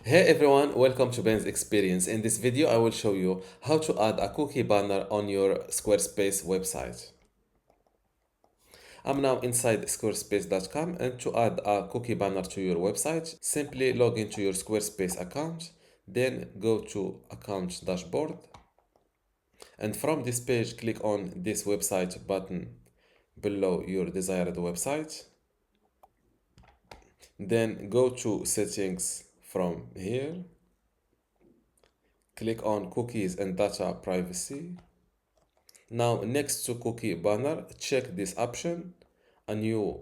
Hey everyone, welcome to Ben's Experience. In this video, I will show you how to add a cookie banner on your Squarespace website. I'm now inside squarespace.com, and to add a cookie banner to your website, simply log into your Squarespace account, then go to Account Dashboard, and from this page, click on this website button below your desired website. Then go to Settings from here. Click on Cookies and Data Privacy. Now, next to cookie banner, check this option. A new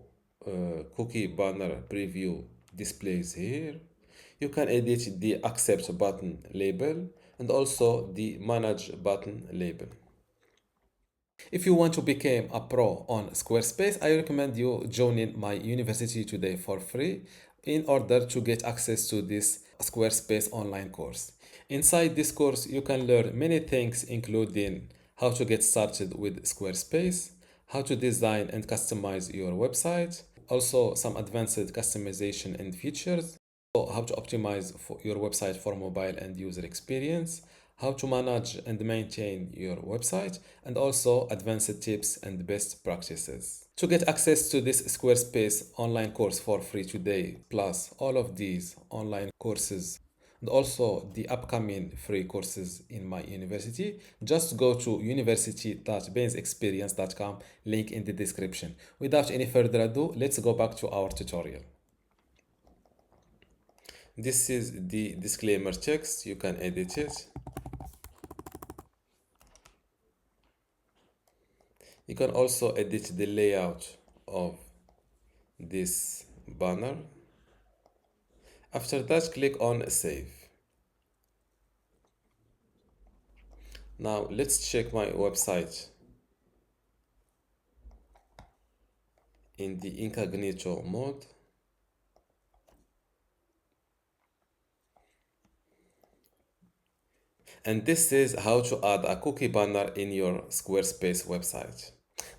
cookie banner preview displays here. You can edit the accept button label and also the manage button label. If you want to become a pro on Squarespace, I recommend you joining my university today for free in order to get access to this Squarespace online course. Inside this course, you can learn many things, including how to get started with Squarespace, how to design and customize your website, also some advanced customization and features, so how to optimize for your website for mobile and user experience, how to manage and maintain your website, and also advanced tips and best practices. To get access to this Squarespace online course for free today, plus all of these online courses and also the upcoming free courses in my university, just go to university.bainsexperience.com, link in the description. Without any further ado, let's go back to our tutorial. This is the disclaimer text. You can edit it. You can also edit the layout of this banner. After that, click on Save. Now, let's check my website in the incognito mode. And this is how to add a cookie banner in your Squarespace website.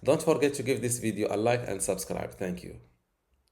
Don't forget to give this video a like and subscribe. Thank you.